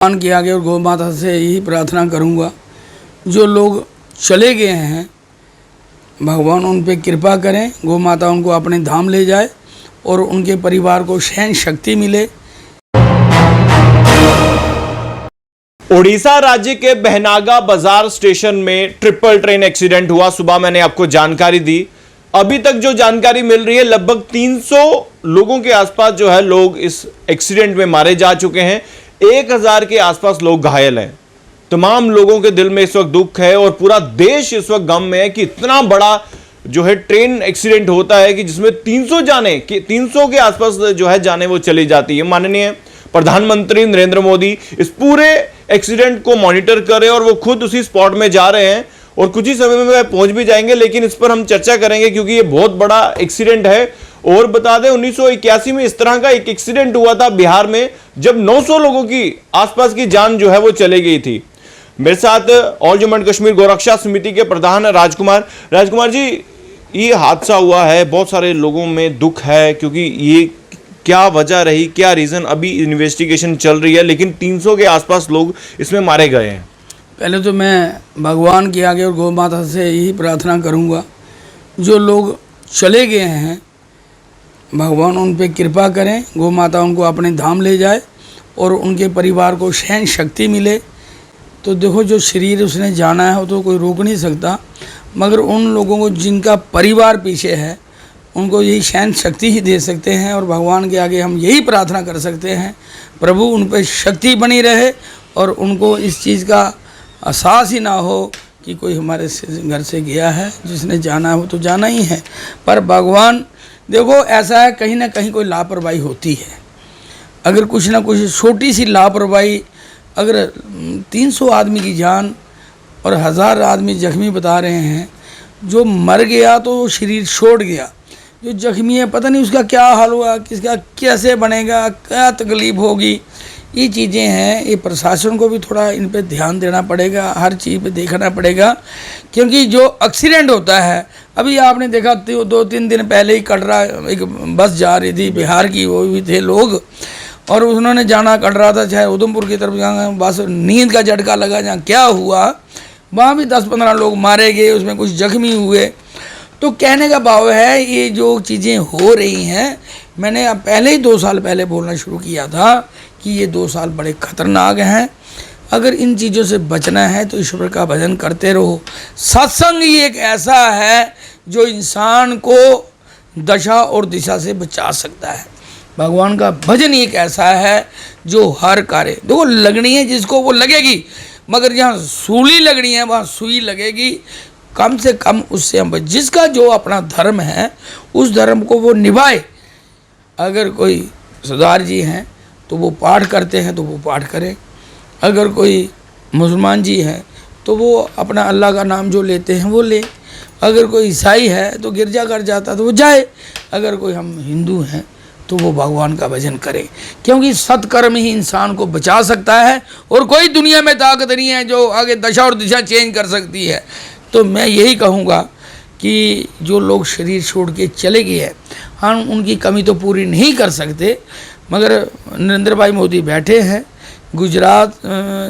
भगवान के आगे और गौ माता से यही प्रार्थना करूंगा, जो लोग चले गए हैं भगवान उन पे कृपा करें, गौ माता उनको अपने धाम ले जाए और उनके परिवार को सहन शक्ति मिले। ओडिशा राज्य के बहनागा बाजार स्टेशन में ट्रिपल ट्रेन एक्सीडेंट हुआ। सुबह मैंने आपको जानकारी दी। अभी तक जो जानकारी मिल रही है, लगभग 300 लोगों के आसपास जो है लोग इस एक्सीडेंट में मारे जा चुके हैं। 1000 के आसपास लोग घायल हैं। तमाम लोगों के दिल में इस वक्त दुख है और पूरा देश इस वक्त गम में है कि इतना बड़ा जो है ट्रेन एक्सीडेंट होता है कि जिसमें 300 के आसपास जो है जाने वो चली जाती है। माननीय प्रधानमंत्री नरेंद्र मोदी इस पूरे एक्सीडेंट को मॉनिटर कर रहे हैं और वो खुद उसी स्पॉट में जा रहे हैं और कुछ ही समय में पहुंच भी जाएंगे, लेकिन इस पर हम चर्चा करेंगे क्योंकि ये बहुत बड़ा एक्सीडेंट है। और बता दें 1981 में इस तरह का एक एक्सीडेंट हुआ था बिहार में, जब 900 लोगों की आसपास की जान जो है वो चली गई थी। मेरे साथ ऑल जम्मू एंड कश्मीर गौरक्षा समिति के प्रधान राजकुमार जी, ये हादसा हुआ है, बहुत सारे लोगों में दुख है क्योंकि ये क्या वजह रही, क्या रीजन, अभी इन्वेस्टिगेशन चल रही है, लेकिन 300 के आसपास लोग इसमें मारे गए हैं। पहले तो मैं भगवान के आगे और गौ माता से यही प्रार्थना करूंगा, जो लोग चले गए हैं भगवान उन पे कृपा करें, गौ माता उनको अपने धाम ले जाए और उनके परिवार को सहन शक्ति मिले। तो देखो, जो शरीर उसने जाना है वो तो कोई रोक नहीं सकता, मगर उन लोगों को जिनका परिवार पीछे है उनको यही सहन शक्ति ही दे सकते हैं। और भगवान के आगे हम यही प्रार्थना कर सकते हैं, प्रभु उन पर शक्ति बनी रहे और उनको इस चीज़ का एहसास ही ना हो कि कोई हमारे घर से गया है, जिसने जाना है वो तो जाना ही है। पर भगवान देखो, ऐसा है कहीं ना कहीं कोई लापरवाही होती है। अगर कुछ ना कुछ छोटी सी लापरवाही, अगर 300 आदमी की जान और 1000 आदमी जख्मी बता रहे हैं, जो मर गया तो वो शरीर छोड़ गया, जो जख्मी है पता नहीं उसका क्या हाल हुआ, किसका कैसे बनेगा, क्या तकलीफ़ होगी। ये चीज़ें हैं, ये प्रशासन को भी थोड़ा इन पे ध्यान देना पड़ेगा, हर चीज़ पे देखना पड़ेगा, क्योंकि जो एक्सीडेंट होता है, अभी आपने देखा 2-3 दिन पहले ही कटरा एक बस जा रही थी बिहार की, वो भी थे लोग और उन्होंने जाना कटरा था, चाहे उधमपुर की तरफ, जहाँ बस नींद का झटका लगा, जहाँ क्या हुआ वहाँ भी 10-15 लोग मारे गए, उसमें कुछ जख्मी हुए। तो कहने का भाव है, ये जो चीज़ें हो रही हैं, मैंने अब पहले ही 2 साल पहले बोलना शुरू किया था कि ये 2 साल बड़े खतरनाक हैं। अगर इन चीज़ों से बचना है तो ईश्वर का भजन करते रहो। सत्संग ही एक ऐसा है जो इंसान को दशा और दिशा से बचा सकता है। भगवान का भजन ही एक ऐसा है जो हर कार्य, देखो लगनी है जिसको वो लगेगी, मगर जहाँ सूली लगनी है वहाँ सुई लगेगी। कम से कम उससे हम, जिसका जो अपना धर्म है उस धर्म को वो निभाए। अगर कोई सरदार जी हैं तो वो पाठ करते हैं तो वो पाठ करें, अगर कोई मुसलमान जी हैं तो वो अपना अल्लाह का नाम जो लेते हैं वो ले, अगर कोई ईसाई है तो गिरजाघर जाता तो वो जाए, अगर कोई हम हिंदू हैं तो वो भगवान का भजन करें, क्योंकि सत्कर्म ही इंसान को बचा सकता है और कोई दुनिया में ताकत नहीं है जो आगे दशा और दिशा चेंज कर सकती है। तो मैं यही कहूँगा कि जो लोग शरीर छोड़ के चले गए हैं, हम उनकी कमी तो पूरी नहीं कर सकते, मगर नरेंद्र भाई मोदी बैठे हैं, गुजरात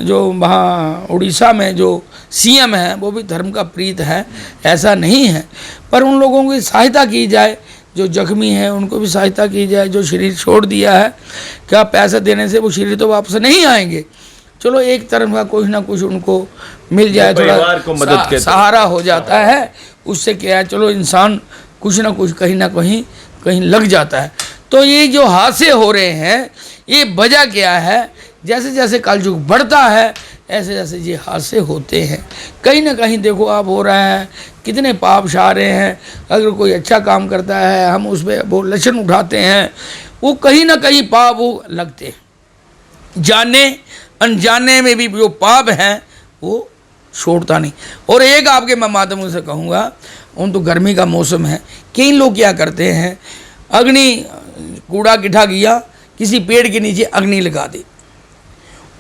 जो वहाँ उड़ीसा में जो सीएम है वो भी धर्म का प्रीत है, ऐसा नहीं है, पर उन लोगों की सहायता की जाए, जो जख्मी हैं उनको भी सहायता की जाए, जो शरीर छोड़ दिया है, क्या पैसे देने से वो शरीर तो वापस नहीं आएंगे, चलो एक तरफ का कुछ ना कुछ उनको मिल जाए, थोड़ा सहारा हो जाता है, उससे क्या है, चलो इंसान कुछ ना कुछ कहीं ना कहीं लग जाता है। तो ये जो हादसे हो रहे हैं, ये वजह क्या है, जैसे जैसे कलयुग बढ़ता है ऐसे जैसे ये हादसे होते हैं। कहीं ना कहीं देखो आप हो रहा है, कितने पाप छा रहे हैं। अगर कोई अच्छा काम करता है हम उस पर वो लक्षण उठाते हैं, वो कहीं ना कहीं पाप वो लगते हैं। जाने अनजाने में भी जो पाप हैं वो छोड़ता नहीं। और एक आपके मैं माध्यमों से कहूँगा, उन तो गर्मी का मौसम है, कई लोग क्या करते हैं, अग्नि कूड़ा इकट्ठा किया, किसी पेड़ के नीचे अग्नि लगा दी,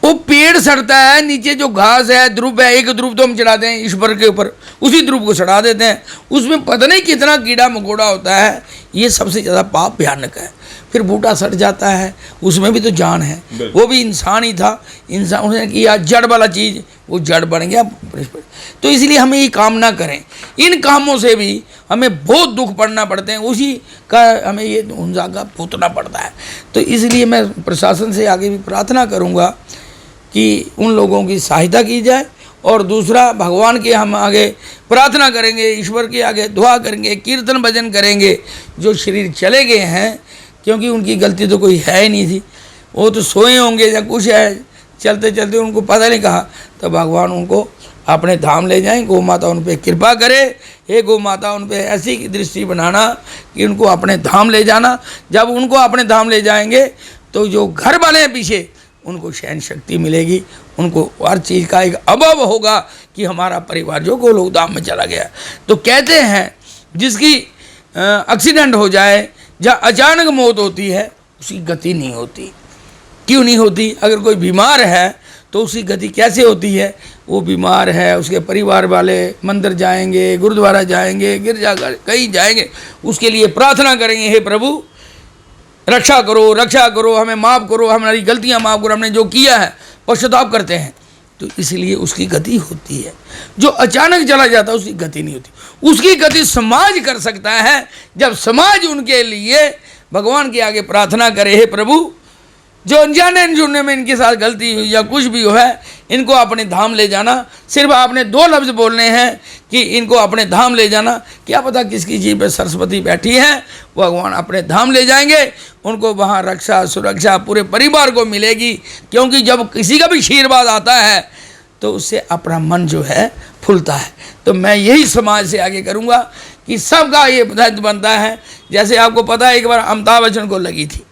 वो पेड़ सड़ता है, नीचे जो घास है, ध्रुव है, एक ध्रुव तो हम चढ़ाते हैं ईश्वर के ऊपर, उसी ध्रुव को चढ़ा देते हैं, उसमें पता नहीं कितना कीड़ा मकोड़ा होता है। ये सबसे ज़्यादा पाप भयानक है। फिर बूटा सड़ जाता है, उसमें भी तो जान है, वो भी इंसान ही था, इंसान उसने किया जड़ वाला चीज़, वो जड़ बन गया। तो इसलिए हमें ये काम ना करें, इन कामों से भी हमें बहुत दुख पड़ना पड़ते हैं, उसी का हमें ये हुंजा का भुगतना पड़ता है। तो इसलिए मैं प्रशासन से आगे भी प्रार्थना करूँगा कि उन लोगों की सहायता की जाए, और दूसरा भगवान के हम आगे प्रार्थना करेंगे, ईश्वर के आगे दुआ करेंगे, कीर्तन भजन करेंगे। जो शरीर चले गए हैं, क्योंकि उनकी गलती तो कोई है ही नहीं थी, वो तो सोए होंगे या कुछ है, चलते चलते उनको पता नहीं कहा, तो भगवान उनको अपने धाम ले जाएं। गौ माता उन पर कृपा करे, हे गौ माता उन पर ऐसी दृष्टि बनाना कि उनको अपने धाम ले जाना। जब उनको अपने धाम ले जाएंगे तो जो घर वाले हैं पीछे, उनको सहन शक्ति मिलेगी, उनको हर चीज़ का एक अभाव होगा कि हमारा परिवार जो गोलोक धाम में चला गया। तो कहते हैं जिसकी एक्सीडेंट हो जाए या अचानक मौत होती है, उसकी गति नहीं होती। क्यों नहीं होती? अगर कोई बीमार है तो उसकी गति कैसे होती है? वो बीमार है, उसके परिवार वाले मंदिर जाएंगे, गुरुद्वारा जाएंगे, गिरजाघर कहीं जाएंगे, उसके लिए प्रार्थना करेंगे, हे प्रभु रक्षा करो, रक्षा करो, हमें माफ़ करो, हमारी गलतियां माफ़ करो, हमने जो किया है पश्चाताप करते हैं। तो इसलिए उसकी गति होती है। जो अचानक चला जाता है उसकी गति नहीं होती। उसकी गति समाज कर सकता है, जब समाज उनके लिए भगवान के आगे प्रार्थना करे, हे प्रभु जो अनजाने अनजुने में इनके साथ गलती हुई या कुछ भी हो है, इनको अपने धाम ले जाना। सिर्फ आपने 2 लफ्ज़ बोलने हैं कि इनको अपने धाम ले जाना। क्या पता किसकी जी पे सरस्वती बैठी है, भगवान अपने धाम ले जाएंगे, उनको वहाँ रक्षा सुरक्षा पूरे परिवार को मिलेगी। क्योंकि जब किसी का भी आशीर्वाद आता है तो उससे अपना मन जो है फूलता है। तो मैं यही समाज से आगे करूँगा कि सबका ये दायित्व बनता है। जैसे आपको पता है, एक बार अमिताभ बच्चन को लगी थी,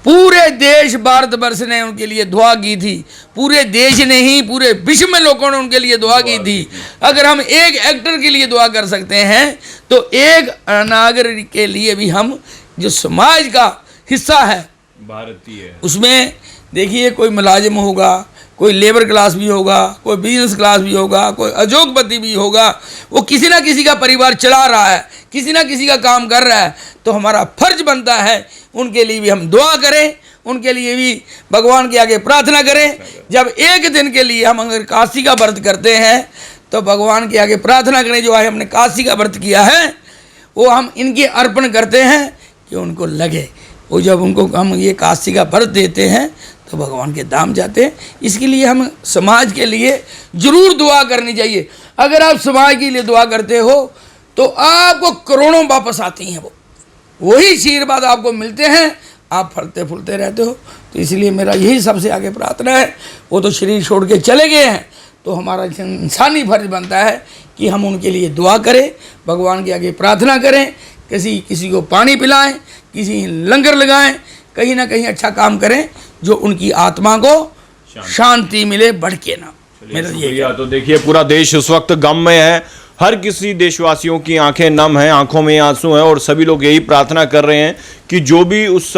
पूरे देश भारतवर्ष ने उनके लिए दुआ की थी, पूरे देश ने ही पूरे विश्व में लोगों ने उनके लिए दुआ की थी। अगर हम एक एक्टर के लिए दुआ कर सकते हैं तो एक नागरिक के लिए भी हम, जो समाज का हिस्सा है भारतीय, उसमें देखिए कोई मुलाजिम होगा, कोई लेबर क्लास भी होगा, कोई बिजनेस क्लास भी होगा, कोई अजोगपति भी होगा, वो किसी ना किसी का परिवार चला रहा है, किसी ना किसी का काम कर रहा है। तो हमारा फर्ज बनता है उनके लिए भी हम दुआ करें, उनके लिए भी भगवान के आगे प्रार्थना करें। जब एक दिन के लिए हम अगर काशी का व्रत करते हैं तो भगवान के आगे प्रार्थना करें, जो आज हमने काशी का व्रत किया है वो हम इनके अर्पण करते हैं कि उनको लगे। वो जब उनको हम ये काशी का व्रत देते हैं तो भगवान के धाम जाते हैं। इसके लिए हम समाज के लिए ज़रूर दुआ करनी चाहिए। अगर आप समाज के लिए दुआ करते हो तो आपको करोड़ों वापस आती हैं, वही आशीर्वाद आपको मिलते हैं, आप फलते फूलते रहते हो। तो इसलिए मेरा यही सबसे आगे प्रार्थना है। वो तो शरीर छोड़ के चले गए हैं, तो हमारा इंसानी फर्ज बनता है कि हम उनके लिए दुआ करें, भगवान के आगे प्रार्थना करें, किसी को पानी पिलाएं, किसी लंगर लगाएं, कहीं ना कहीं अच्छा काम करें जो उनकी आत्मा को शांति मिले, भड़के ना। मेरा ये तो देखिए पूरा देश उस वक्त गम में है, हर किसी देशवासियों की आंखें नम हैं, आंखों में आंसू हैं, और सभी लोग यही प्रार्थना कर रहे हैं कि जो भी उस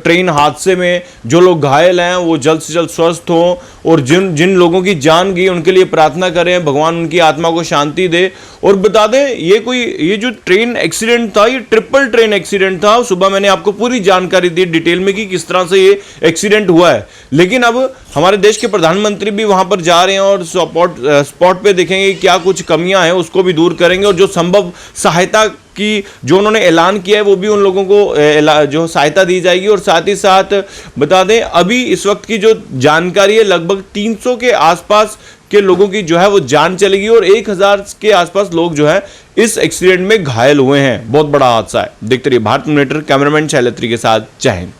ट्रेन हादसे में जो लोग घायल हैं वो जल्द से जल्द स्वस्थ हों, और जिन लोगों की जान गई उनके लिए प्रार्थना करें, भगवान उनकी आत्मा को शांति दे। और बता दें ये जो ट्रेन एक्सीडेंट था, ये ट्रिपल ट्रेन एक्सीडेंट था। सुबह मैंने आपको पूरी जानकारी दी डिटेल में कि किस तरह से ये एक्सीडेंट हुआ है। लेकिन अब हमारे देश के प्रधानमंत्री भी वहां पर जा रहे हैं और स्पॉट पे देखेंगे क्या कुछ कमियां हैं उसको भी दूर करेंगे, और जो संभव सहायता की जो उन्होंने ऐलान किया है वो भी उन लोगों को जो सहायता दी जाएगी। और साथ ही साथ बता दें अभी इस वक्त की जो जानकारी है, लगभग 300 के आसपास के लोगों की जो है वो जान चलेगी, और 1000 के आसपास लोग जो है इस एक्सीडेंट में घायल हुए हैं। बहुत बड़ा हादसा है। देखते रहिए भारत मॉनिटर, कैमरामैन शैलेत्री के साथ। जय हिंद।